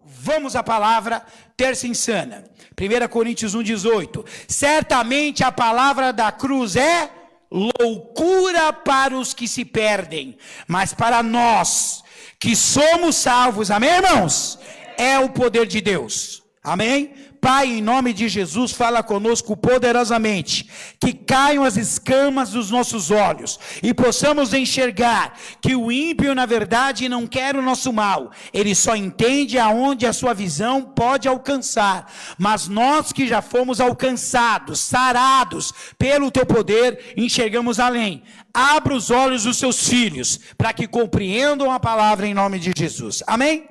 Vamos à palavra, terça insana. 1 Coríntios 1,18. Certamente a palavra da cruz é loucura para os que se perdem, mas para nós que somos salvos, amém, irmãos? É o poder de Deus, amém? Pai, em nome de Jesus, fala conosco poderosamente, que caiam as escamas dos nossos olhos, e possamos enxergar que o ímpio, na verdade, não quer o nosso mal, ele só entende aonde a sua visão pode alcançar, mas nós que já fomos alcançados, sarados pelo teu poder, enxergamos além. Abra os olhos dos seus filhos, para que compreendam a palavra em nome de Jesus, amém?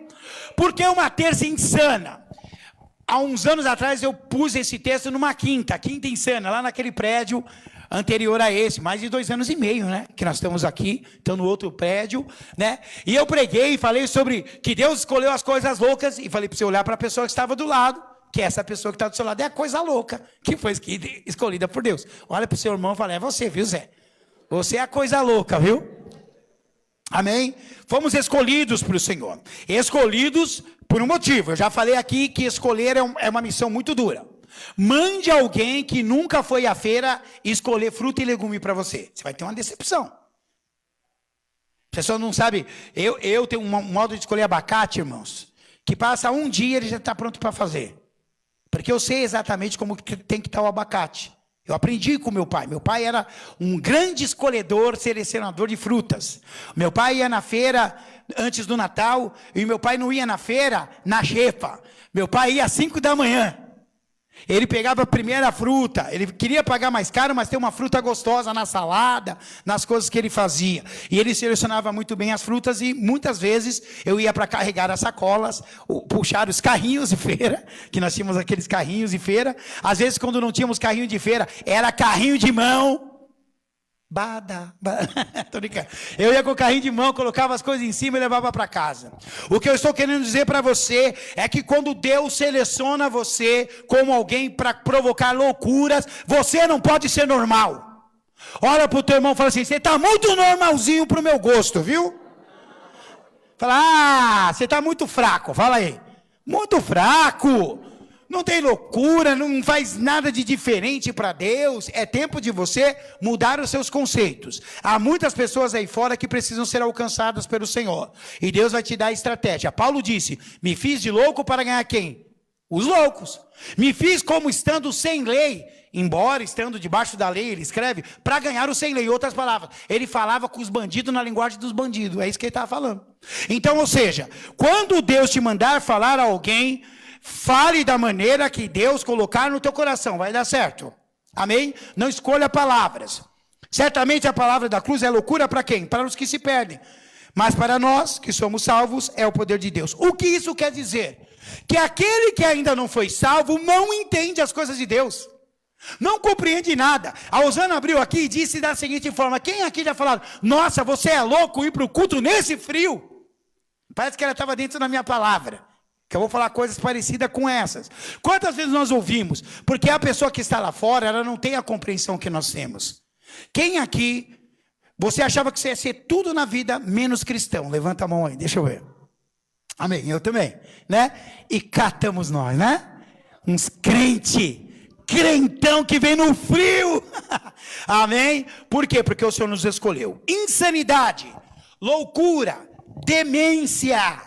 Porque é uma terça insana. Há uns anos atrás eu pus esse texto numa quinta insana, lá naquele prédio anterior a esse, mais de 2 anos e meio, né? Que nós estamos aqui, estamos no outro prédio, né? E eu preguei e falei sobre que Deus escolheu as coisas loucas, e falei para você olhar para a pessoa que estava do lado, que essa pessoa que está do seu lado é a coisa louca, que foi escolhida por Deus. Olha para o seu irmão e fala, é você, viu, Zé? Você é a coisa louca, viu? Amém? Fomos escolhidos para o Senhor, escolhidos por um motivo. Eu já falei aqui que escolher é uma missão muito dura. Mande alguém que nunca foi à feira escolher fruta e legume para você. Você vai ter uma decepção. A pessoa não sabe. Eu tenho um modo de escolher abacate, irmãos, que passa um dia ele já está pronto para fazer. Porque eu sei exatamente como tem que estar o abacate. Eu aprendi com meu pai. Meu pai era um grande escolhedor, selecionador de frutas. Meu pai ia na feira antes do Natal, e meu pai não ia na feira na xepa. Meu pai ia às 5 da manhã. Ele pegava a primeira fruta, ele queria pagar mais caro, mas ter uma fruta gostosa na salada, nas coisas que ele fazia. E ele selecionava muito bem as frutas, e muitas vezes eu ia para carregar as sacolas, puxar os carrinhos de feira, que nós tínhamos aqueles carrinhos de feira. Às vezes, quando não tínhamos carrinho de feira, era carrinho de mão. Tô brincando. Eu ia com o carrinho de mão, colocava as coisas em cima e levava para casa. O que eu estou querendo dizer para você é que quando Deus seleciona você como alguém para provocar loucuras, você não pode ser normal. Olha para o teu irmão e fala assim, você está muito normalzinho para o meu gosto, viu? Fala, você está muito fraco, fala aí. Muito fraco. Não tem loucura, não faz nada de diferente para Deus. É tempo de você mudar os seus conceitos. Há muitas pessoas aí fora que precisam ser alcançadas pelo Senhor. E Deus vai te dar estratégia. Paulo disse, me fiz de louco para ganhar quem? Os loucos. Me fiz como estando sem lei, embora estando debaixo da lei, ele escreve, para ganhar o sem lei. Em outras palavras, ele falava com os bandidos na linguagem dos bandidos. É isso que ele estava falando. Então, ou seja, quando Deus te mandar falar a alguém, fale da maneira que Deus colocar no teu coração, vai dar certo, amém? Não escolha palavras. Certamente a palavra da cruz é loucura para quem? Para os que se perdem, mas para nós que somos salvos é o poder de Deus. O que isso quer dizer? Que aquele que ainda não foi salvo não entende as coisas de Deus, não compreende nada. A Osana abriu aqui e disse da seguinte forma, quem aqui já falou, nossa, você é louco ir para o culto nesse frio? Parece que ela estava dentro da minha palavra, que eu vou falar coisas parecidas com essas. Quantas vezes nós ouvimos? Porque a pessoa que está lá fora, ela não tem a compreensão que nós temos. Quem aqui, você achava que você ia ser tudo na vida menos cristão? Levanta a mão aí, deixa eu ver. Amém, eu também, né? E cá estamos nós, né? Uns crentão que vem no frio. Amém? Por quê? Porque o Senhor nos escolheu. Insanidade, loucura, demência,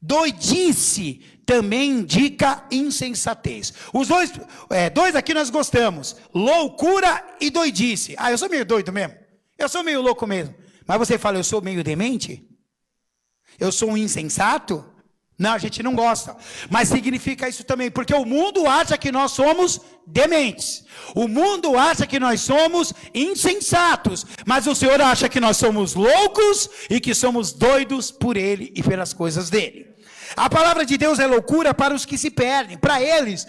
doidice também indica insensatez. Os dois aqui nós gostamos. Loucura e doidice. Eu sou meio doido mesmo. Eu sou meio louco mesmo. Mas você fala, eu sou meio demente? Eu sou um insensato? Não, a gente não gosta. Mas significa isso também, porque o mundo acha que nós somos dementes. O mundo acha que nós somos insensatos. Mas o Senhor acha que nós somos loucos e que somos doidos por Ele e pelas coisas dEle. A palavra de Deus é loucura para os que se perdem. Para eles,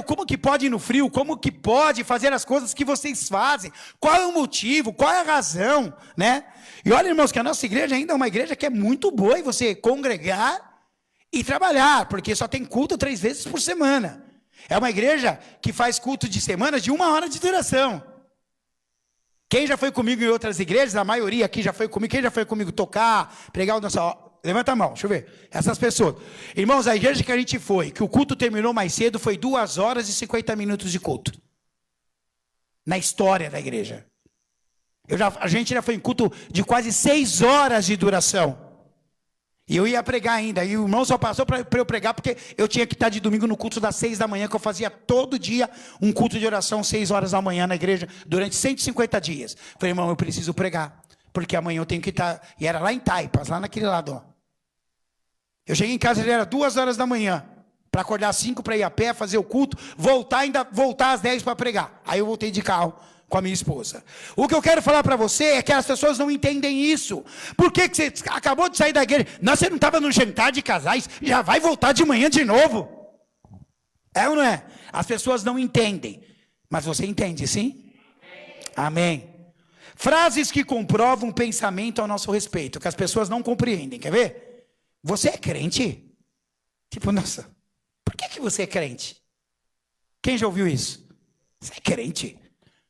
como que pode ir no frio? Como que pode fazer as coisas que vocês fazem? Qual é o motivo? Qual é a razão? Né? E olha, irmãos, que a nossa igreja ainda é uma igreja que é muito boa em você congregar e trabalhar, porque só tem culto 3 vezes por semana. É uma igreja que faz culto de semana de 1 hora de duração. Quem já foi comigo em outras igrejas, a maioria aqui já foi comigo, quem já foi comigo tocar, pregar o nosso... levanta a mão, deixa eu ver. Essas pessoas. Irmãos, a igreja que a gente foi, que o culto terminou mais cedo, foi 2 horas e 50 minutos de culto. Na história da igreja. A gente já foi em culto de quase 6 horas de duração. E eu ia pregar ainda. E o irmão só passou para eu pregar, porque eu tinha que estar de domingo no culto das 6 da manhã, que eu fazia todo dia um culto de oração, 6 horas da manhã na igreja, durante 150 dias. Falei, irmão, eu preciso pregar, porque amanhã eu tenho que estar. E era lá em Taipas, lá naquele lado, ó. Eu cheguei em casa, ele era 2 horas da manhã, para acordar às 5 para ir a pé, fazer o culto, voltar às 10 para pregar. Aí eu voltei de carro com a minha esposa. O que eu quero falar para você é que as pessoas não entendem isso. Por que você acabou de sair da igreja? Não, você não estava no jantar de casais, já vai voltar de manhã de novo. É ou não é? As pessoas não entendem. Mas você entende, sim? Amém. Frases que comprovam um pensamento ao nosso respeito, que as pessoas não compreendem. Quer ver? Você é crente? Tipo, nossa, por que você é crente? Quem já ouviu isso? Você é crente?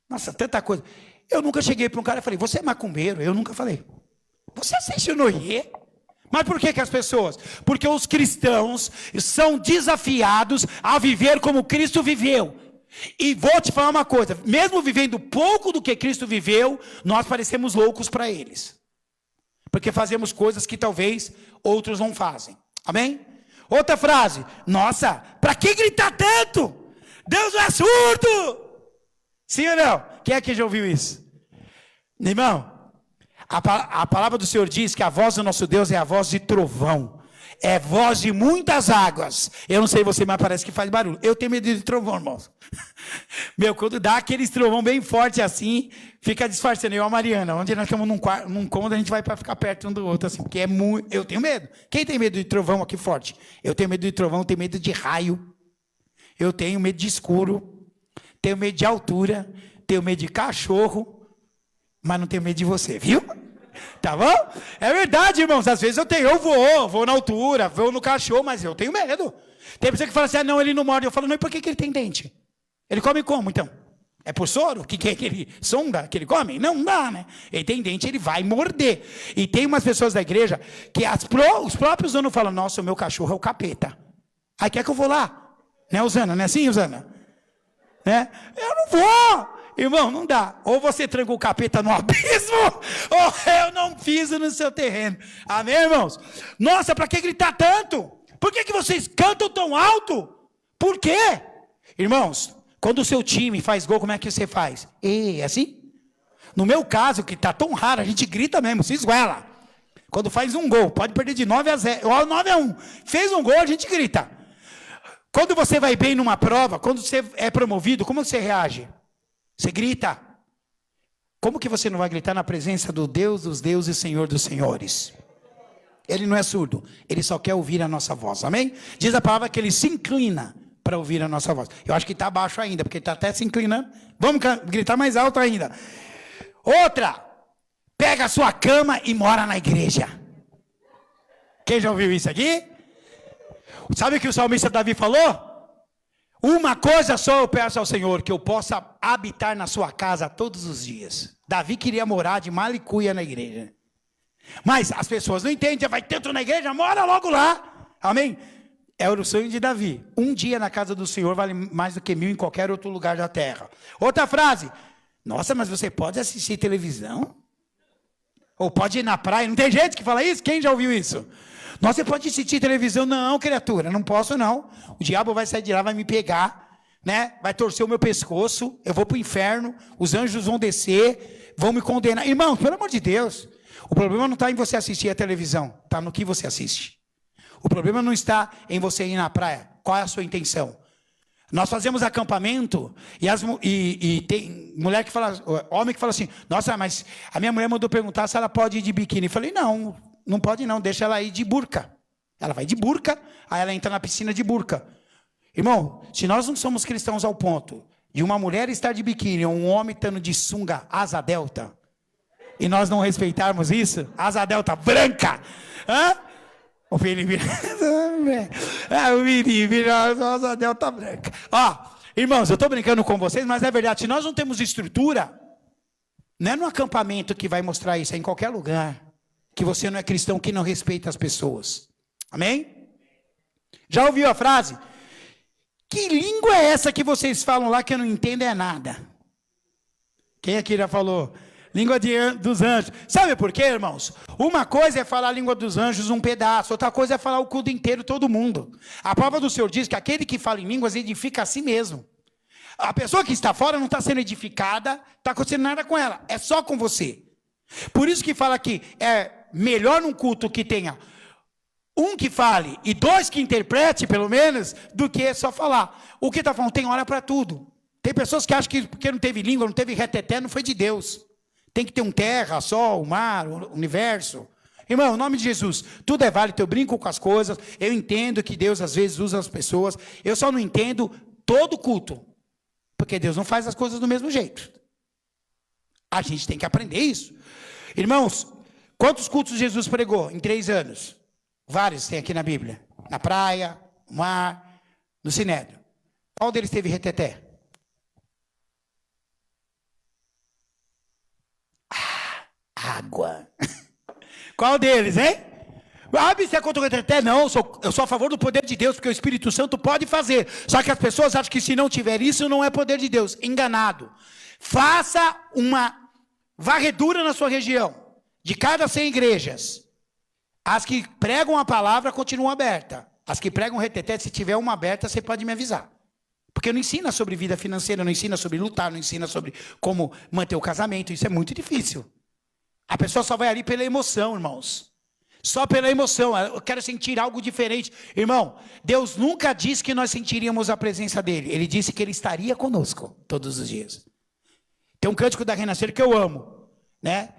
Nossa, tanta coisa. Eu nunca cheguei para um cara e falei, você é macumbeiro? Eu nunca falei. Você assiste o Noie? Mas por que as pessoas? Porque os cristãos são desafiados a viver como Cristo viveu. E vou te falar uma coisa, mesmo vivendo pouco do que Cristo viveu, nós parecemos loucos para eles. Porque fazemos coisas que talvez outros não fazem. Amém? Outra frase. Nossa, para que gritar tanto? Deus não é surdo! Sim ou não? Quem é que já ouviu isso? Irmão, a palavra do Senhor diz que a voz do nosso Deus é a voz de trovão. É voz de muitas águas. Eu não sei você, mas parece que faz barulho. Eu tenho medo de trovão, irmãos. Meu, quando dá aqueles trovão bem forte assim, fica disfarçando. Eu e a Mariana, onde nós estamos num cômodo, a gente vai para ficar perto um do outro, assim, porque é muito. Eu tenho medo. Quem tem medo de trovão aqui forte? Eu tenho medo de trovão, tenho medo de raio. Eu tenho medo de escuro. Tenho medo de altura, tenho medo de cachorro, mas não tenho medo de você, viu? Tá bom? É verdade, irmãos, às vezes eu vou na altura, vou no cachorro, mas eu tenho medo. Tem pessoa que fala assim, não, ele não morde. Eu falo, não, e por que ele tem dente? Ele come como, então? É por soro? Que é aquele sonda que ele come? Não dá, né? Ele tem dente, ele vai morder. E tem umas pessoas da igreja que os próprios donos falam, nossa, o meu cachorro é o capeta. Aí quer que eu vou lá? Né, Usana? Não é assim, Usana? Né? Eu não vou, irmão, não dá. Ou você tranca o capeta no abismo, ou eu não piso no seu terreno. Amém, irmãos? Nossa, para que gritar tanto? Por que vocês cantam tão alto? Por quê? Irmãos, quando o seu time faz gol, como é que você faz? É assim? No meu caso, que está tão raro, a gente grita mesmo, se esguela. Quando faz um gol, pode perder de 9-0, ou 9-1. Fez um gol, a gente grita. Quando você vai bem numa prova, quando você é promovido, como você reage? Você grita. Como que você não vai gritar na presença do Deus dos deuses, Senhor dos senhores? Ele não é surdo, ele só quer ouvir a nossa voz, amém? Diz a palavra que ele se inclina para ouvir a nossa voz. Eu acho que está baixo ainda, porque está até se inclinando. Vamos gritar mais alto ainda. Outra, pega a sua cama e mora na igreja. Quem já ouviu isso aqui? Sabe o que o salmista Davi falou? Uma coisa só eu peço ao Senhor, que eu possa habitar na sua casa todos os dias. Davi queria morar de malicuia na igreja. Mas as pessoas não entendem, vai tanto na igreja, mora logo lá. Amém? Era o sonho de Davi. Um dia na casa do Senhor vale mais do que 1000 em qualquer outro lugar da terra. Outra frase. Nossa, mas você pode assistir televisão? Ou pode ir na praia? Não tem gente que fala isso? Quem já ouviu isso? Nossa, você pode assistir televisão? Não, criatura, não posso não. O diabo vai sair de lá, vai me pegar, né? Vai torcer o meu pescoço, eu vou para o inferno, os anjos vão descer, vão me condenar. Irmão, pelo amor de Deus, o problema não está em você assistir a televisão, está no que você assiste. O problema não está em você ir na praia. Qual é a sua intenção? Nós fazemos acampamento e tem mulher que fala, homem que fala assim, nossa, mas a minha mulher mandou perguntar se ela pode ir de biquíni. Eu falei, não pode não, deixa ela ir de burca. Ela vai de burca, aí ela entra na piscina de burca. Irmão, se nós não somos cristãos ao ponto de uma mulher estar de biquíni ou um homem estando de sunga asa delta, e nós não respeitarmos isso, asa delta branca, o Felipe, o Felipe, asa delta branca. Irmãos, eu estou brincando com vocês, mas é verdade, se nós não temos estrutura, não é no acampamento que vai mostrar isso, é em qualquer lugar. que você não é cristão, que não respeita as pessoas. Amém? Já ouviu a frase? Que língua é essa que vocês falam lá que eu não entendo é nada? Quem aqui já falou? Língua dos anjos. Sabe por quê, irmãos? Uma coisa é falar a língua dos anjos um pedaço, outra coisa é falar o culto inteiro, todo mundo. A palavra do Senhor diz que aquele que fala em línguas edifica a si mesmo. A pessoa que está fora não está sendo edificada, não está acontecendo nada com ela, é só com você. Por isso que fala que é melhor num culto que tenha um que fale e dois que interprete, pelo menos, do que só falar. O que está falando? Tem hora para tudo. Tem pessoas que acham que porque não teve língua, não teve reteté, não foi de Deus. Tem que ter um terra, sol, mar, universo. Irmão, em nome de Jesus, tudo é válido, eu brinco com as coisas, eu entendo que Deus às vezes usa as pessoas, eu só não entendo todo culto, porque Deus não faz as coisas do mesmo jeito. A gente tem que aprender isso. Irmãos, quantos cultos Jesus pregou em 3 anos? Vários tem aqui na Bíblia. Na praia, no mar, no sinédrio. Qual deles teve reteté? Água. Qual deles, hein? Ah, você é contra o reteté? Não, eu sou a favor do poder de Deus, porque o Espírito Santo pode fazer. Só que as pessoas acham que se não tiver isso, não é poder de Deus. Enganado. Faça uma varredura na sua região. De cada 100 igrejas. As que pregam a palavra continuam abertas. As que pregam reteté, se tiver uma aberta, você pode me avisar. Porque não ensina sobre vida financeira, não ensina sobre lutar, não ensina sobre como manter o casamento. Isso é muito difícil. A pessoa só vai ali pela emoção, irmãos. Só pela emoção. Eu quero sentir algo diferente. Irmão, Deus nunca disse que nós sentiríamos a presença dele. Ele disse que ele estaria conosco todos os dias. Tem um cântico da Renascer que eu amo, né?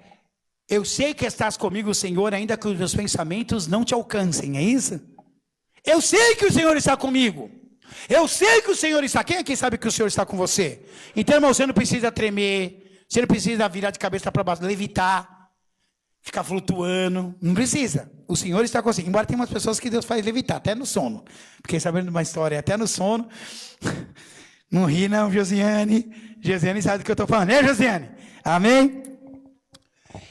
Eu sei que estás comigo, Senhor, ainda que os meus pensamentos não te alcancem, é isso? Eu sei que o Senhor está comigo. Eu sei que o Senhor está. Quem aqui sabe que o Senhor está com você? Então, irmão, você não precisa tremer, você não precisa virar de cabeça para baixo, levitar, ficar flutuando, não precisa. O Senhor está com você. Embora tenha umas pessoas que Deus faz levitar, até no sono. Fiquei sabendo de uma história, até no sono. Não ri não, Josiane. Josiane sabe do que eu estou falando, né, Josiane? Amém?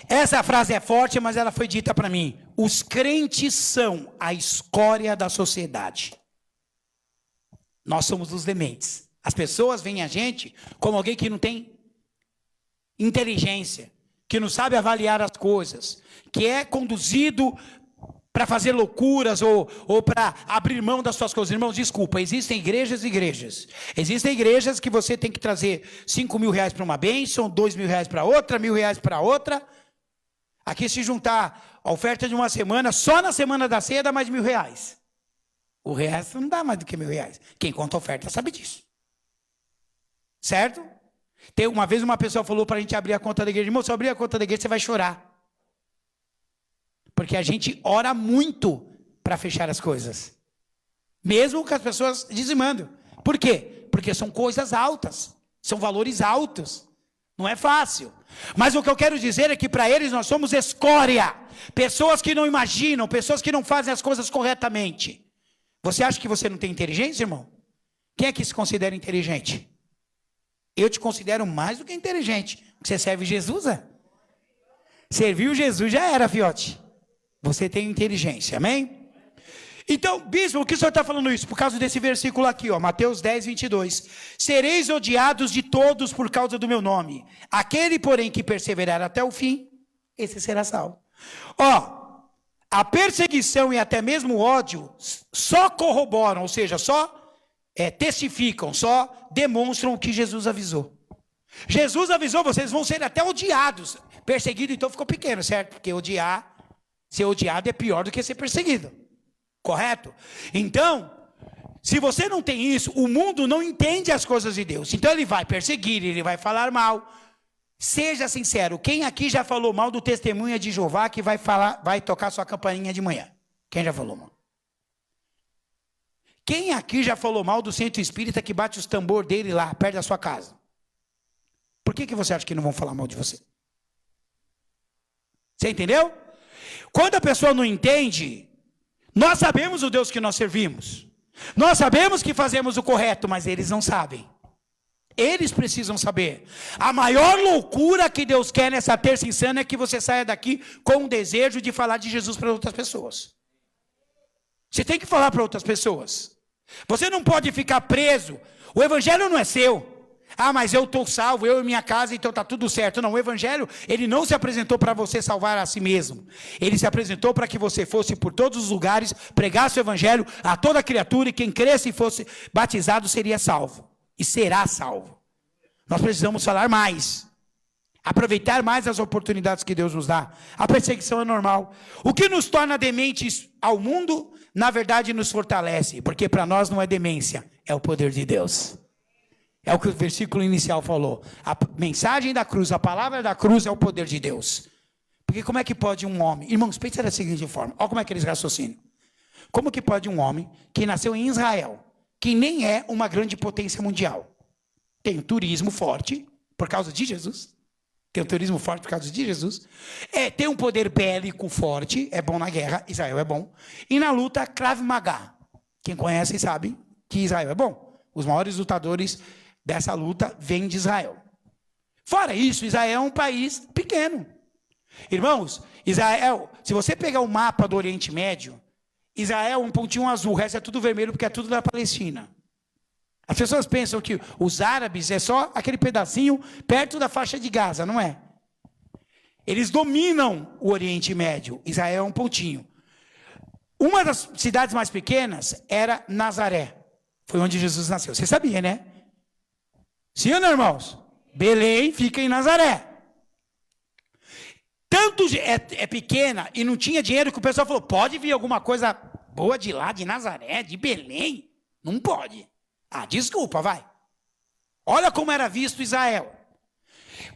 Essa frase é forte, mas ela foi dita para mim. Os crentes são a escória da sociedade. Nós somos os dementes. As pessoas veem a gente como alguém que não tem inteligência, que não sabe avaliar as coisas, que é conduzido para fazer loucuras ou para abrir mão das suas coisas. Irmãos, desculpa, existem igrejas e igrejas. Existem igrejas que você tem que trazer 5 mil reais para uma bênção, 2 mil reais para outra, 1.000 reais para outra. Aqui se juntar a oferta de uma semana, só na semana da ceia dá mais de 1.000 reais. O resto não dá mais do que 1.000 reais. Quem conta a oferta sabe disso. Certo? Tem uma vez uma pessoa falou para a gente abrir a conta da igreja. Irmão, se eu abrir a conta da igreja, você vai chorar. Porque a gente ora muito para fechar as coisas. Mesmo com as pessoas dizimando. Por quê? Porque são coisas altas. São valores altos. Não é fácil. Mas o que eu quero dizer é que para eles nós somos escória. Pessoas que não imaginam, pessoas que não fazem as coisas corretamente. Você acha que você não tem inteligência, irmão? Quem é que se considera inteligente? Eu te considero mais do que inteligente. Porque você serve Jesus, é? Serviu Jesus, já era, fiote. Você tem inteligência, amém? Então, bispo, por que o senhor está falando isso? Por causa desse versículo aqui, ó, Mateus 10, 22. Sereis odiados de todos por causa do meu nome. Aquele, porém, que perseverar até o fim, esse será salvo. Ó, a perseguição e até mesmo o ódio só corroboram, ou seja, só testificam, só demonstram o que Jesus avisou. Jesus avisou, vocês vão ser até odiados. Perseguido, então, ficou pequeno, certo? Porque ser odiado é pior do que ser perseguido. Correto? Então, se você não tem isso, o mundo não entende as coisas de Deus. Então ele vai perseguir, ele vai falar mal. Seja sincero, quem aqui já falou mal do testemunha de Jeová que vai tocar sua campainha de manhã? Quem já falou mal? Quem aqui já falou mal do centro espírita que bate os tambor dele lá, perto da sua casa? Por que você acha que não vão falar mal de você? Você entendeu? Quando a pessoa não entende, nós sabemos o Deus que nós servimos. Nós sabemos que fazemos o correto, mas eles não sabem. Eles precisam saber. A maior loucura que Deus quer nessa terça insana é que você saia daqui com o desejo de falar de Jesus para outras pessoas. Você tem que falar para outras pessoas. Você não pode ficar preso. O evangelho não é seu. Ah, mas eu estou salvo, eu e minha casa, então está tudo certo. Não, o evangelho, ele não se apresentou para você salvar a si mesmo. Ele se apresentou para que você fosse por todos os lugares, pregasse o evangelho a toda criatura, e quem cresce e fosse batizado seria salvo. E será salvo. Nós precisamos falar mais. Aproveitar mais as oportunidades que Deus nos dá. A perseguição é normal. O que nos torna dementes ao mundo, na verdade nos fortalece. Porque para nós não é demência, é o poder de Deus. É o que o versículo inicial falou. A mensagem da cruz, a palavra da cruz é o poder de Deus. Porque como é que pode um homem... Irmãos, pensa da seguinte forma. Olha como é que eles raciocinam. Como que pode um homem que nasceu em Israel, que nem é uma grande potência mundial, tem um turismo forte por causa de Jesus, tem um turismo forte por causa de Jesus, tem um poder bélico forte, é bom na guerra, Israel é bom, e na luta Krav Maga, quem conhece sabe que Israel é bom, os maiores lutadores dessa luta vêm de Israel. Fora isso, Israel é um país pequeno. Irmãos, Israel, se você pegar o mapa do Oriente Médio, Israel é um pontinho azul, o resto é tudo vermelho porque é tudo da Palestina. As pessoas pensam que os árabes é só aquele pedacinho perto da faixa de Gaza, não é? Eles dominam o Oriente Médio, Israel é um pontinho. Uma das cidades mais pequenas era Nazaré, foi onde Jesus nasceu. Você sabia, né? Sim ou não, irmãos? Belém fica em Nazaré. Tanto é pequena e não tinha dinheiro que o pessoal falou, pode vir alguma coisa boa de lá, de Nazaré, de Belém? Não pode. Ah, desculpa, vai. Olha como era visto Israel.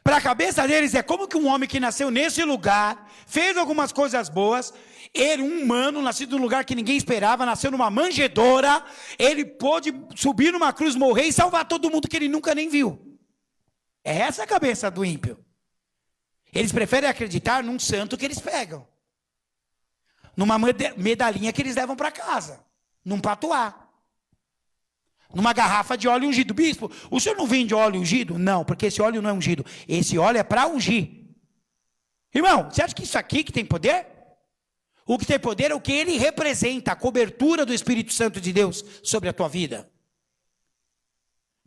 Para a cabeça deles é como que um homem que nasceu nesse lugar, fez algumas coisas boas, ele, um humano, nascido num lugar que ninguém esperava, nasceu numa manjedoura, ele pôde subir numa cruz, morrer e salvar todo mundo que ele nunca nem viu. É essa a cabeça do ímpio. Eles preferem acreditar num santo que eles pegam, numa medalhinha que eles levam para casa, num patuá, numa garrafa de óleo ungido. Bispo, o senhor não vende óleo ungido? Não, porque esse óleo não é ungido. Esse óleo é para ungir. Irmão, você acha que isso aqui que tem poder? O que tem poder é o que ele representa, a cobertura do Espírito Santo de Deus sobre a tua vida.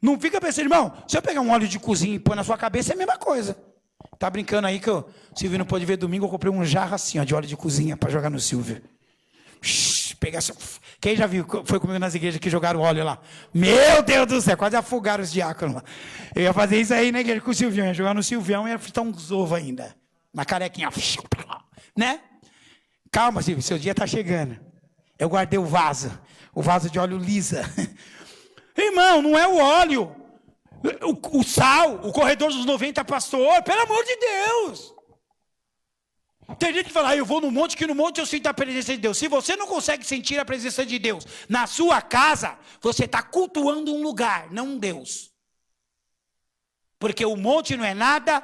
Não fica pensando, irmão, se eu pegar um óleo de cozinha e pôr na sua cabeça, é a mesma coisa. Tá brincando aí que o Silvio não pôde ver domingo, eu comprei um jarro assim, ó, de óleo de cozinha para jogar no Silvio. Pegar assim, quem já viu, foi comigo nas igrejas que jogaram óleo lá? Meu Deus do céu, quase afogaram os diáconos lá. Eu ia fazer isso aí na igreja com o Silvião, ia jogar no Silvião e ia fritar uns ovos ainda. Uma carequinha, né? Calma, Silvio, seu dia tá chegando. Eu guardei o vaso de óleo lisa. Irmão, não é o óleo. O sal, o corredor dos 90 pastor, pelo amor de Deus. Tem gente que fala, eu vou no monte, que no monte eu sinto a presença de Deus. Se você não consegue sentir a presença de Deus na sua casa, você está cultuando um lugar, não um Deus. Porque o monte não é nada,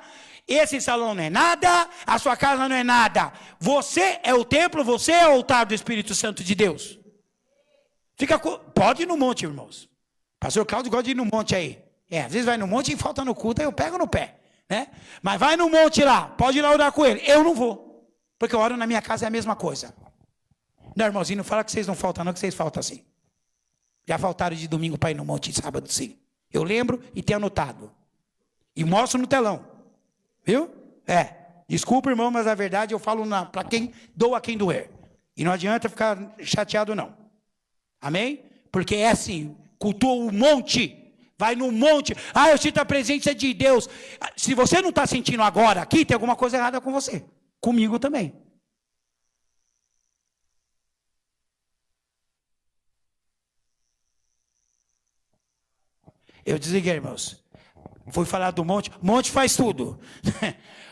esse salão não é nada, a sua casa não é nada. Você é o templo, você é o altar do Espírito Santo de Deus. Pode ir no monte, irmãos. Pastor Cláudio gosta de ir no monte aí. Às vezes vai no monte e falta no culto, aí eu pego no pé, né? Mas vai no monte lá, pode ir lá orar com ele. Eu não vou, porque eu oro na minha casa é a mesma coisa. Não, irmãozinho, não fala que vocês não faltam não, que vocês faltam sim. Já faltaram de domingo para ir no monte, sábado sim. Eu lembro e tenho anotado. E mostro no telão. Viu? Desculpa, irmão, mas a verdade eu falo para quem doa quem doer. E não adianta ficar chateado não. Amém? Porque é assim, cultua o monte. Vai no monte, eu sinto a presença de Deus. Se você não está sentindo agora aqui, tem alguma coisa errada com você. Comigo também. Eu desliguei, irmãos. Fui falar do monte. Monte faz tudo.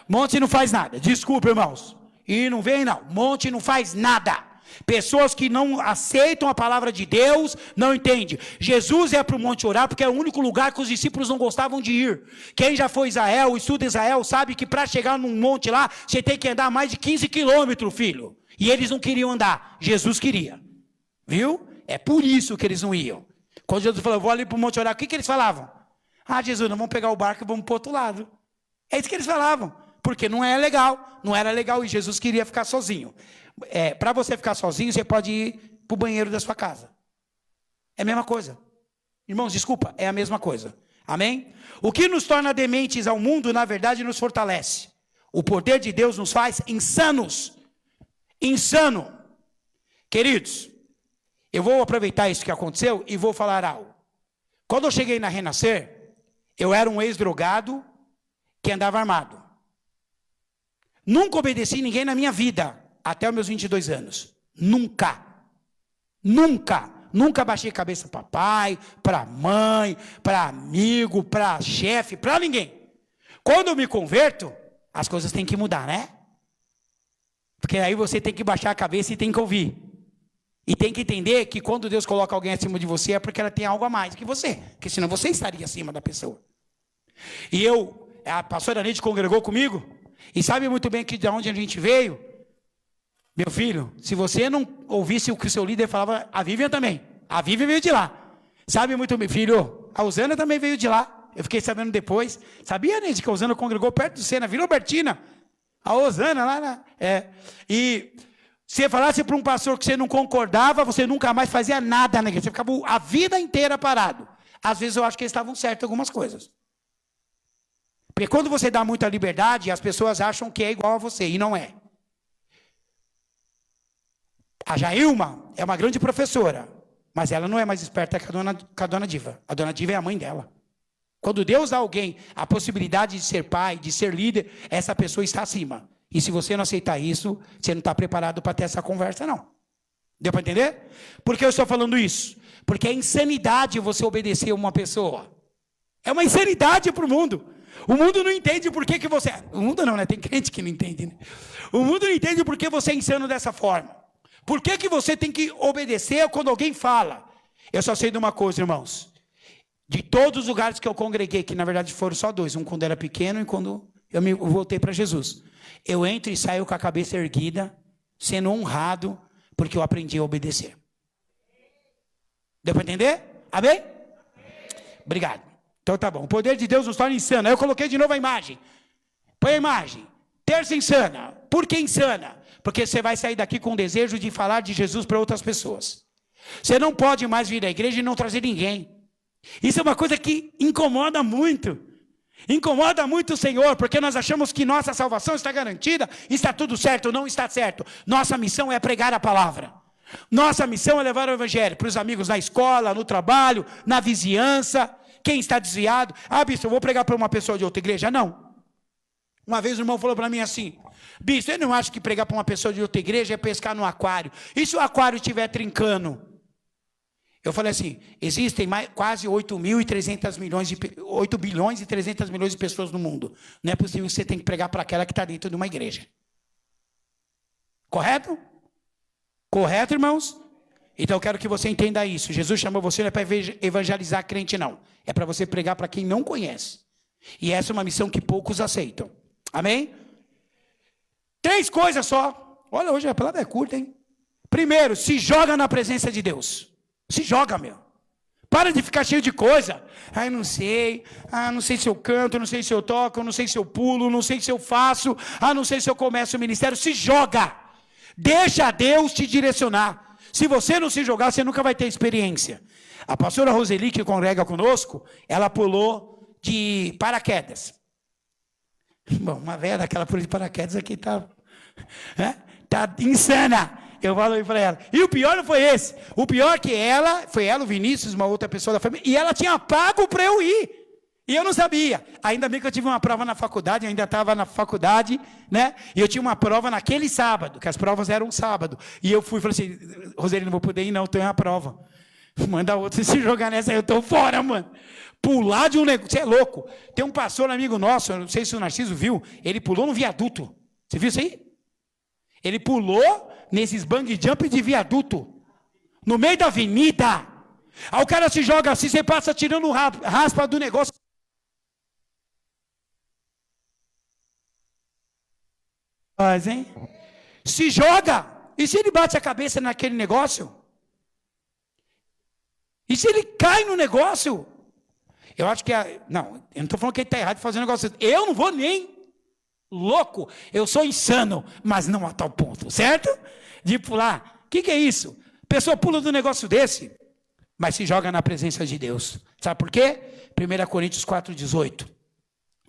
Monte não faz nada. Desculpa, irmãos. E não vem não. Monte não faz nada. Pessoas que não aceitam a palavra de Deus, não entendem. Jesus ia para o monte orar porque é o único lugar que os discípulos não gostavam de ir. Quem já foi a Israel, estuda Israel, sabe que para chegar num monte lá, você tem que andar mais de 15 quilômetros, filho. E eles não queriam andar, Jesus queria. Viu? É por isso que eles não iam. Quando Jesus falou, vou ali para o monte orar, o que eles falavam? Ah, Jesus, não vamos pegar o barco e vamos para o outro lado. É isso que eles falavam, porque não é legal, não era legal e Jesus queria ficar sozinho. Para você ficar sozinho, você pode ir para o banheiro da sua casa. É a mesma coisa. Irmãos, desculpa, é a mesma coisa. Amém? O que nos torna dementes ao mundo, na verdade, nos fortalece. O poder de Deus nos faz insanos. Insano. Queridos, eu vou aproveitar isso que aconteceu e vou falar algo. Quando eu cheguei na Renascer, eu era um ex-drogado que andava armado. Nunca obedeci ninguém na minha vida, até os meus 22 anos. Nunca. Nunca baixei a cabeça para pai, para mãe, para amigo, para chefe, para ninguém. Quando eu me converto, as coisas têm que mudar, né? Porque aí você tem que baixar a cabeça e tem que ouvir. E tem que entender que quando Deus coloca alguém acima de você é porque ela tem algo a mais que você. Porque senão você estaria acima da pessoa. E a pastora Neide congregou comigo. E sabe muito bem que de onde a gente veio. Meu filho, se você não ouvisse o que o seu líder falava, a Vivian também. A Vivian veio de lá. Sabe muito bem, filho, a Usana também veio de lá. Eu fiquei sabendo depois. Sabia, Neide, que a Usana congregou perto de você, na Vila Albertina. A Usana lá, né? E se falasse para um pastor que você não concordava, você nunca mais fazia nada na igreja. Você ficava a vida inteira parado. Às vezes eu acho que eles estavam certos em algumas coisas. Porque quando você dá muita liberdade, as pessoas acham que é igual a você, e não é. A Jailma é uma grande professora, mas ela não é mais esperta que a dona Diva. A dona Diva é a mãe dela. Quando Deus dá a alguém a possibilidade de ser pai, de ser líder, essa pessoa está acima. E se você não aceitar isso, você não está preparado para ter essa conversa, não. Deu para entender? Por que eu estou falando isso? Porque é insanidade você obedecer a uma pessoa. É uma insanidade para o mundo. O mundo não entende por que você... O mundo não, né? Tem crente que não entende, né? O mundo não entende por que você é insano dessa forma. Por que você tem que obedecer quando alguém fala? Eu só sei de uma coisa, irmãos. De todos os lugares que eu congreguei, que na verdade foram só dois. Um quando era pequeno e quando eu voltei para Jesus. Eu entro e saio com a cabeça erguida, sendo honrado, porque eu aprendi a obedecer. Deu para entender? Amém? Obrigado. Então tá bom. O poder de Deus nos torna insano. Aí eu coloquei de novo a imagem. Põe a imagem. Terça insana. Por que insana? Porque você vai sair daqui com o desejo de falar de Jesus para outras pessoas. Você não pode mais vir à igreja e não trazer ninguém. Isso é uma coisa que incomoda muito. Incomoda muito o Senhor, porque nós achamos que nossa salvação está garantida, está tudo certo, não está certo. Nossa missão é pregar a palavra. Nossa missão é levar o evangelho para os amigos na escola, no trabalho, na vizinhança. Quem está desviado? Ah, bispo, eu vou pregar para uma pessoa de outra igreja? Não. Uma vez o irmão falou para mim assim: bispo, eu não acho que pregar para uma pessoa de outra igreja é pescar no aquário. E se o aquário estiver trincando? Eu falei assim: existem quase 8 bilhões e 300 milhões de pessoas no mundo. Não é possível que você tenha que pregar para aquela que está dentro de uma igreja. Correto? Correto, irmãos? Então eu quero que você entenda isso. Jesus chamou você não é para evangelizar crente, não. É para você pregar para quem não conhece. E essa é uma missão que poucos aceitam. Amém? 3 coisas só. Olha, hoje a palavra é curta, hein? Primeiro, se joga na presença de Deus. Se joga, meu. Para de ficar cheio de coisa. Ah, eu não sei. Ah, não sei se eu canto, não sei se eu toco, não sei se eu pulo, não sei se eu faço. Ah, não sei se eu começo o ministério. Se joga. Deixa Deus te direcionar. Se você não se jogar, você nunca vai ter experiência. A pastora Roseli, que congrega conosco, ela pulou de paraquedas. Bom, uma velha daquela pulou de paraquedas aqui tá insana. Eu falei para ela. E o pior não foi esse. O pior que foi ela, o Vinícius, uma outra pessoa da família, e ela tinha pago para eu ir. E eu não sabia. Ainda bem que eu tive uma prova na faculdade, eu ainda estava na faculdade, né? E eu tinha uma prova naquele sábado, que as provas eram sábado. E eu fui e falei assim: Roseli, não vou poder ir não, tenho uma prova. Manda outro se jogar nessa aí, eu estou fora, mano. Pular de um negócio, você é louco. Tem um pastor amigo nosso, eu não sei se o Narciso viu, ele pulou no viaduto. Você viu isso aí? Ele pulou nesses bang jump de viaduto, no meio da avenida. Aí o cara se joga assim, você passa tirando raspa do negócio. Mas, hein? Se joga. E se ele bate a cabeça naquele negócio? E se ele cai no negócio? Eu acho que não, eu não estou falando que ele está errado de fazer um negócio. Eu não vou nem louco. Eu sou insano, mas não a tal ponto, certo? De pular. O que é isso? A pessoa pula do negócio desse, mas se joga na presença de Deus. Sabe por quê? 1 Coríntios 4,18.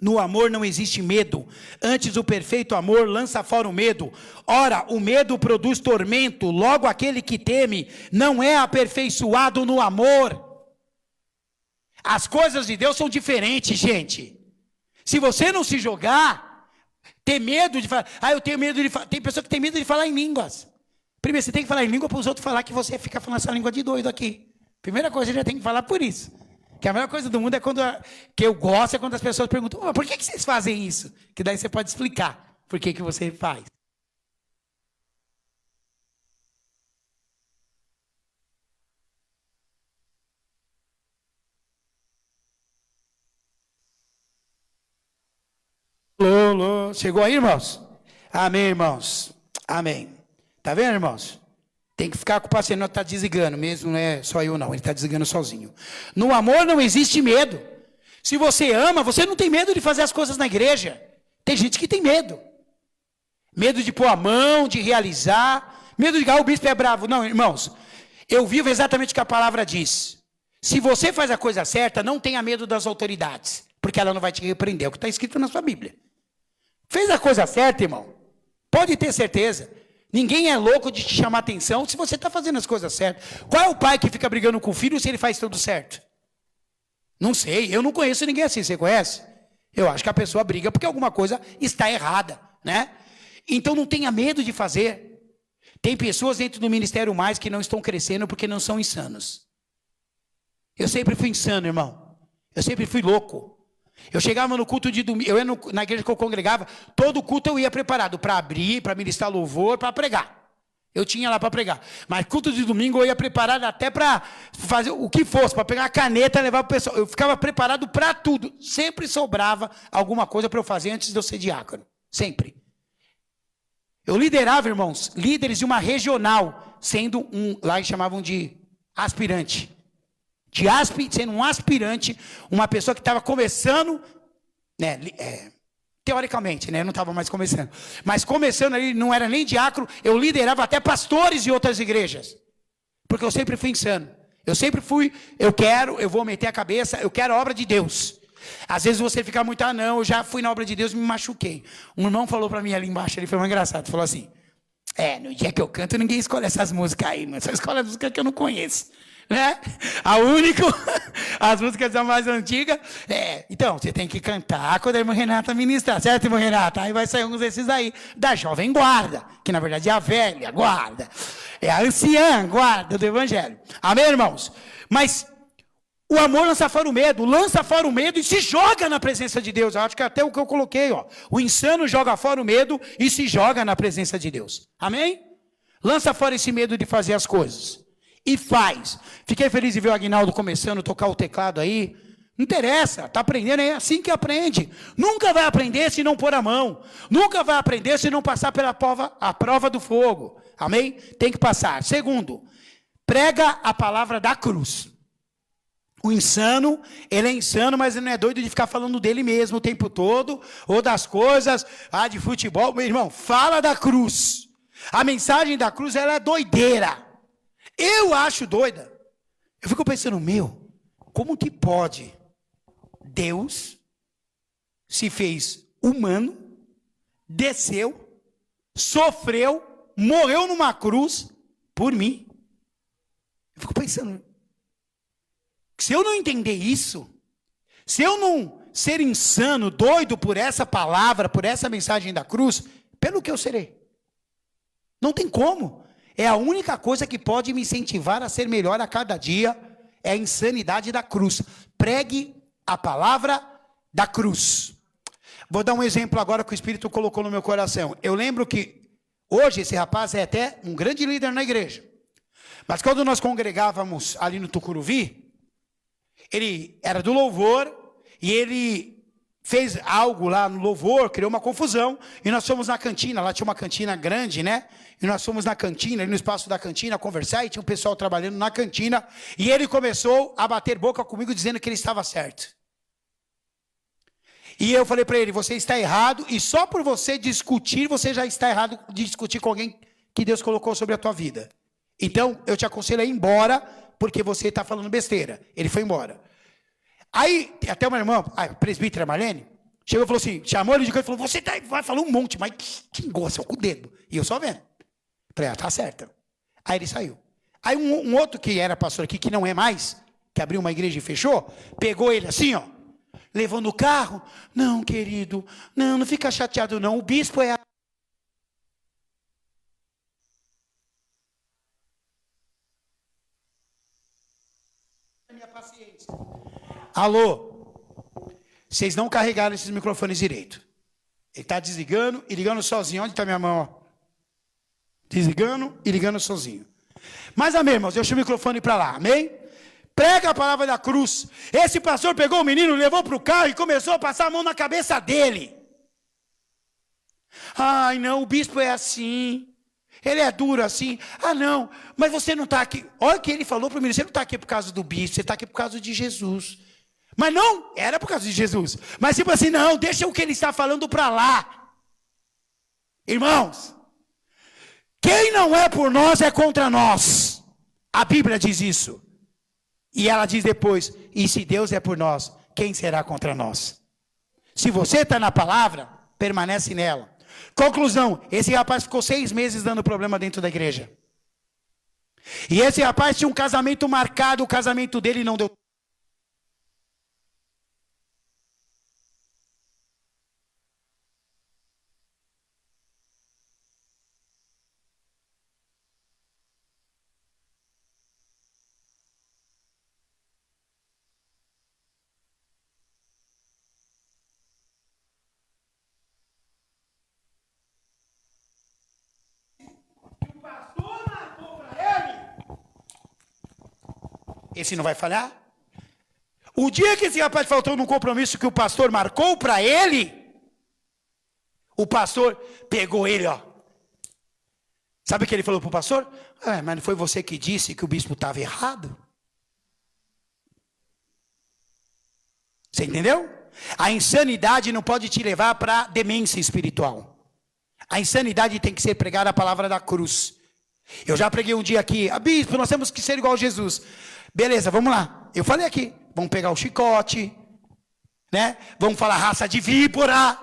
No amor não existe medo. Antes o perfeito amor lança fora o medo. Ora, o medo produz tormento. Logo aquele que teme não é aperfeiçoado no amor. As coisas de Deus são diferentes, gente. Se você não se jogar, ter medo de falar, eu tenho medo de falar. Tem pessoa que tem medo de falar em línguas. Primeiro, você tem que falar em língua para os outros falar que você fica falando essa língua de doido aqui. Primeira coisa, você já tem que falar por isso. Que a melhor coisa do mundo é que eu gosto é quando as pessoas perguntam, por que vocês fazem isso? Que daí você pode explicar por que você faz. Chegou aí, irmãos? Amém, irmãos. Amém. Tá vendo, irmãos? Tem que ficar com o paciente, não está desligando, mesmo não é só eu não, ele está desligando sozinho. No amor não existe medo. Se você ama, você não tem medo de fazer as coisas na igreja. Tem gente que tem medo. Medo de pôr a mão, de realizar, medo de o bispo é bravo. Não, irmãos, eu vivo exatamente o que a palavra diz. Se você faz a coisa certa, não tenha medo das autoridades, porque ela não vai te repreender, é o que está escrito na sua Bíblia. Fez a coisa certa, irmão? Pode ter certeza. Ninguém é louco de te chamar atenção se você está fazendo as coisas certas. Qual é o pai que fica brigando com o filho se ele faz tudo certo? Não sei, eu não conheço ninguém assim. Você conhece? Eu acho que a pessoa briga porque alguma coisa está errada, né? Então não tenha medo de fazer. Tem pessoas dentro do Ministério Mais que não estão crescendo porque não são insanos. Eu sempre fui insano, irmão. Eu sempre fui louco. Eu chegava no culto de domingo, na igreja que eu congregava, todo culto eu ia preparado para abrir, para ministrar louvor, para pregar. Eu tinha lá para pregar. Mas culto de domingo eu ia preparado até para fazer o que fosse, para pegar a caneta e levar para o pessoal. Eu ficava preparado para tudo. Sempre sobrava alguma coisa para eu fazer antes de eu ser diácono. Sempre. Eu liderava, irmãos, líderes de uma regional, sendo lá eles chamavam de aspirante. Sendo um aspirante, uma pessoa que estava começando, né, teoricamente, né, não estava mais começando, mas começando ali, não era nem diácono, eu liderava até pastores de outras igrejas, porque eu sempre fui insano, eu sempre fui, eu vou meter a cabeça, eu quero a obra de Deus. Às vezes você fica muito, não, eu já fui na obra de Deus e me machuquei. Um irmão falou para mim ali embaixo, ele foi muito engraçado, falou assim, no dia que eu canto, ninguém escolhe essas músicas aí, mas só escolhe as músicas que eu não conheço. Né? As músicas são mais antigas. Então, você tem que cantar quando a irmã Renata ministrar, certo, irmã Renata? Aí vai sair uns desses aí, da jovem guarda, que na verdade é a velha guarda, é a anciã guarda do evangelho. Amém, irmãos? Mas o amor lança fora o medo e se joga na presença de Deus. Eu acho que até o que eu coloquei, o insano joga fora o medo e se joga na presença de Deus. Amém? Lança fora esse medo de fazer as coisas. E faz. Fiquei feliz de ver o Aguinaldo começando a tocar o teclado aí. Não interessa, está aprendendo, é assim que aprende. Nunca vai aprender se não pôr a mão. Nunca vai aprender se não passar pela a prova do fogo. Amém? Tem que passar. Segundo, prega a palavra da cruz. O insano, ele é insano, mas ele não é doido de ficar falando dele mesmo o tempo todo, ou das coisas, de futebol. Meu irmão, fala da cruz. A mensagem da cruz, ela é doideira. Eu acho doida. Eu fico pensando, como que pode Deus se fez humano, desceu, sofreu, morreu numa cruz por mim? Eu fico pensando, se eu não entender isso, se eu não ser insano, doido por essa palavra, por essa mensagem da cruz, pelo que eu serei? Não tem como. É a única coisa que pode me incentivar a ser melhor a cada dia, é a insanidade da cruz. Pregue a palavra da cruz. Vou dar um exemplo agora que o Espírito colocou no meu coração. Eu lembro que hoje esse rapaz é até um grande líder na igreja. Mas quando nós congregávamos ali no Tucuruvi, ele era do louvor e ele fez algo lá no louvor, criou uma confusão, e nós fomos na cantina, lá tinha uma cantina grande, né? E nós fomos na cantina, ali no espaço da cantina, conversar, e tinha um pessoal trabalhando na cantina, e ele começou a bater boca comigo, dizendo que ele estava certo. E eu falei para ele, você está errado, e só por você discutir, você já está errado de discutir com alguém que Deus colocou sobre a tua vida. Então, eu te aconselho a ir embora, porque você está falando besteira. Ele foi embora. Aí, até uma irmã, a presbítera Marlene, chegou e falou assim, chamou ele de canto e falou, você vai falar um monte, mas quem gosta com o dedo? E eu só vendo. Falei, tá certo. Aí ele saiu. Aí um outro que era pastor aqui, que não é mais, que abriu uma igreja e fechou, pegou ele assim, ó, levou no carro. Não, querido, não fica chateado não, o bispo é... minha paciência. Alô, vocês não carregaram esses microfones direito. Ele está desligando e ligando sozinho. Onde está minha mão? Ó? Desligando e ligando sozinho. Mas amém, irmãos, deixa o microfone para lá, amém? Prega a palavra da cruz. Esse pastor pegou o menino, levou para o carro e começou a passar a mão na cabeça dele. Ai não, o bispo é assim. Ele é duro assim. Ah não, mas você não está aqui. Olha o que ele falou para o menino, você não está aqui por causa do bispo, você está aqui por causa de Jesus. Mas não, era por causa de Jesus. Mas tipo assim, não, deixa o que ele está falando para lá. Irmãos, quem não é por nós é contra nós. A Bíblia diz isso. E ela diz depois, e se Deus é por nós, quem será contra nós? Se você está na palavra, permanece nela. Conclusão, esse rapaz ficou 6 meses dando problema dentro da igreja. E esse rapaz tinha um casamento marcado, o casamento dele não deu. Esse não vai falhar? O dia que esse rapaz faltou num compromisso que o pastor marcou para ele, o pastor pegou ele, ó. Sabe o que ele falou para o pastor? Mas não foi você que disse que o bispo estava errado? Você entendeu? A insanidade não pode te levar para demência espiritual. A insanidade tem que ser pregar a palavra da cruz. Eu já preguei um dia aqui, bispo, nós temos que ser igual a Jesus. Beleza, vamos lá. Eu falei aqui, vamos pegar o chicote, né? Vamos falar raça de víbora.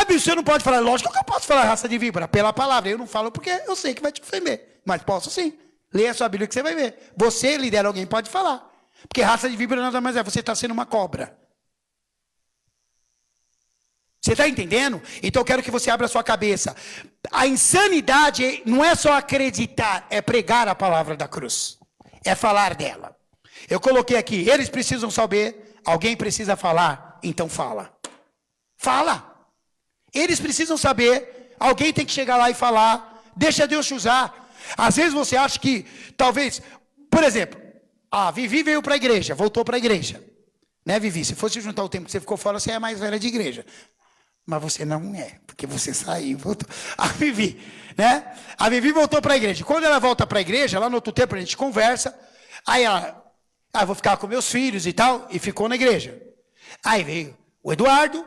Bispo, você não pode falar. Lógico que eu posso falar raça de víbora, pela palavra. Eu não falo porque eu sei que vai te ofender. Mas posso sim. Leia a sua Bíblia que você vai ver. Você lidera alguém, pode falar. Porque raça de víbora nada mais é, você está sendo uma cobra. Você está entendendo? Então eu quero que você abra a sua cabeça. A insanidade não é só acreditar, é pregar a palavra da cruz. É falar dela. Eu coloquei aqui, eles precisam saber, alguém precisa falar, então fala. Fala. Eles precisam saber, alguém tem que chegar lá e falar, deixa Deus te usar. Às vezes você acha que, talvez, por exemplo, a Vivi veio para a igreja, voltou para a igreja. Né, Vivi? Se fosse juntar o tempo que você ficou fora, você é a mais velha de igreja. Mas você não é, porque você saiu, voltou. A Vivi, né? A Vivi voltou para a igreja. Quando ela volta para a igreja, lá no outro tempo a gente conversa. Aí ela, vou ficar com meus filhos e tal, e ficou na igreja. Aí veio o Eduardo,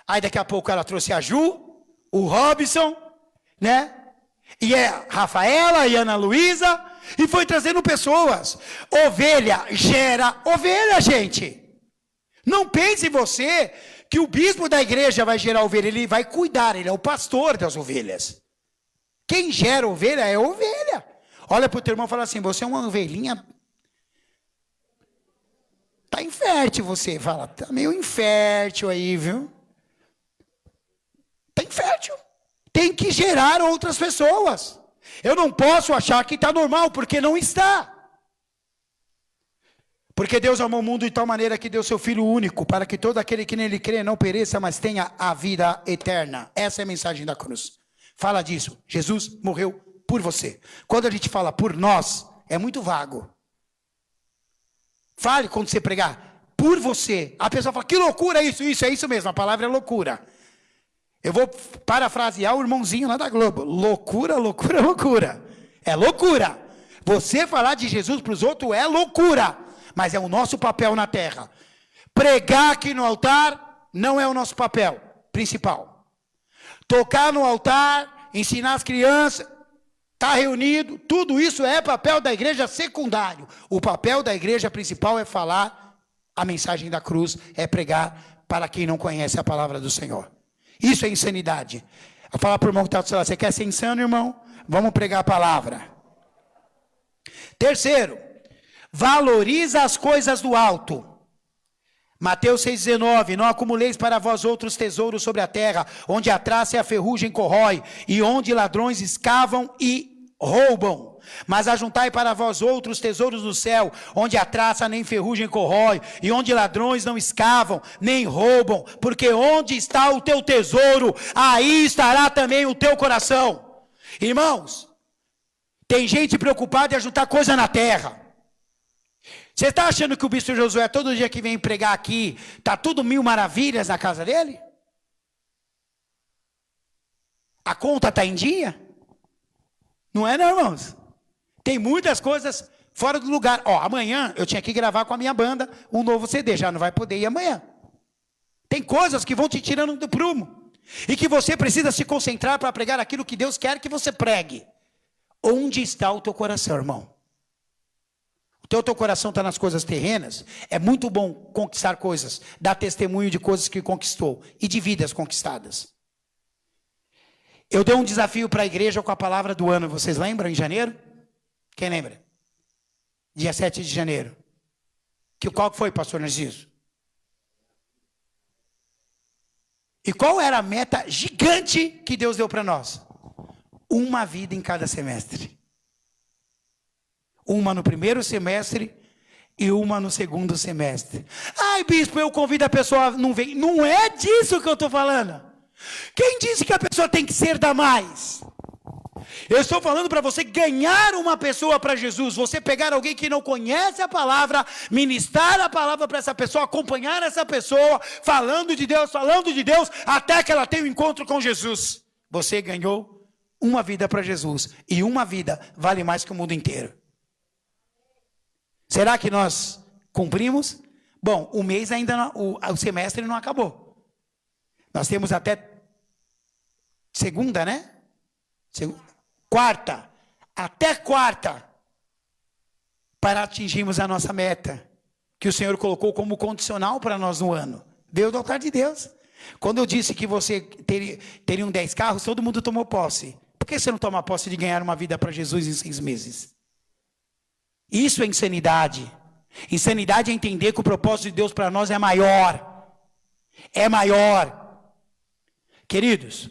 aí daqui a pouco ela trouxe a Ju, o Robson, né? E a Rafaela e a Ana Luísa, e foi trazendo pessoas. Ovelha gera ovelha, gente. Não pense você que o bispo da igreja vai gerar ovelha, ele vai cuidar, ele é o pastor das ovelhas. Quem gera ovelha é ovelha. Olha para o teu irmão e fala assim, você é uma ovelhinha, tá infértil você, fala, tá meio infértil aí, viu? Tá infértil, tem que gerar outras pessoas. Eu não posso achar que está normal, porque não está. Porque Deus amou o mundo de tal maneira que deu seu Filho único, para que todo aquele que nele crê não pereça, mas tenha a vida eterna. Essa é a mensagem da cruz. Fala disso. Jesus morreu por você. Quando a gente fala por nós, é muito vago. Fale quando você pregar. por você. A pessoa fala, que loucura isso, é isso mesmo, a palavra é loucura. Eu vou parafrasear o irmãozinho lá da Globo. Loucura, loucura, loucura. É loucura. Você falar de Jesus para os outros é loucura. Mas é o nosso papel na terra. Pregar aqui no altar não é o nosso papel principal. Tocar no altar, ensinar as crianças, estar reunido, tudo isso é papel da igreja secundário. O papel da igreja principal é falar a mensagem da cruz, é pregar para quem não conhece a palavra do Senhor. Isso é insanidade. Eu falar para o irmão que está do seu lado, você quer ser insano, irmão? Vamos pregar a palavra. Terceiro, valoriza as coisas do alto. Mateus 6,19, não acumuleis para vós outros tesouros sobre a terra, onde a traça e a ferrugem corrói, e onde ladrões escavam e roubam. Mas ajuntai para vós outros tesouros do céu, onde a traça nem ferrugem corrói, e onde ladrões não escavam, nem roubam, porque onde está o teu tesouro, aí estará também o teu coração. Irmãos, tem gente preocupada em ajuntar coisa na terra. Você está achando que o bispo Josué, todo dia que vem pregar aqui, está tudo mil maravilhas na casa dele? A conta está em dia? Não é, não, irmãos? Tem muitas coisas fora do lugar. Ó, amanhã eu tinha que gravar com a minha banda um novo CD, já não vai poder ir amanhã. Tem coisas que vão te tirando do prumo. E que você precisa se concentrar para pregar aquilo que Deus quer que você pregue. Onde está o teu coração, irmão? O teu coração está nas coisas terrenas. É muito bom conquistar coisas, dar testemunho de coisas que conquistou e de vidas conquistadas. Eu dei um desafio para a igreja com a palavra do ano, vocês lembram, em janeiro? Quem lembra? Dia 7 de janeiro. Qual foi, pastor Narciso? E qual era a meta gigante que Deus deu para nós? Uma vida em cada semestre. Uma no primeiro semestre e uma no segundo semestre. Ai, bispo, eu convido a pessoa, não vem. Não é disso que eu estou falando. Quem disse que a pessoa tem que ser da mais? Eu estou falando para você ganhar uma pessoa para Jesus. Você pegar alguém que não conhece a palavra, ministrar a palavra para essa pessoa, acompanhar essa pessoa, falando de Deus, até que ela tenha um encontro com Jesus. Você ganhou uma vida para Jesus. E uma vida vale mais que o mundo inteiro. Será que nós cumprimos? Bom, o mês ainda não, o semestre não acabou. Nós temos até segunda, né? Quarta. Até quarta. Para atingirmos a nossa meta. Que o Senhor colocou como condicional para nós no ano. Veio do altar de Deus. Quando eu disse que você teriam 10 carros, todo mundo tomou posse. Por que você não toma posse de ganhar uma vida para Jesus em 6 meses? Isso é insanidade. Insanidade é entender que o propósito de Deus para nós é maior. É maior. Queridos,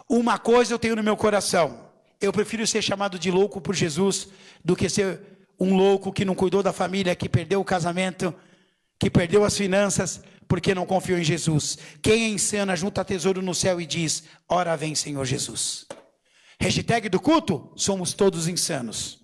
uma coisa eu tenho no meu coração. Eu prefiro ser chamado de louco por Jesus do que ser um louco que não cuidou da família, que perdeu o casamento, que perdeu as finanças, porque não confiou em Jesus. Quem é insano junta tesouro no céu e diz, ora vem Senhor Jesus. Hashtag do culto, somos todos insanos.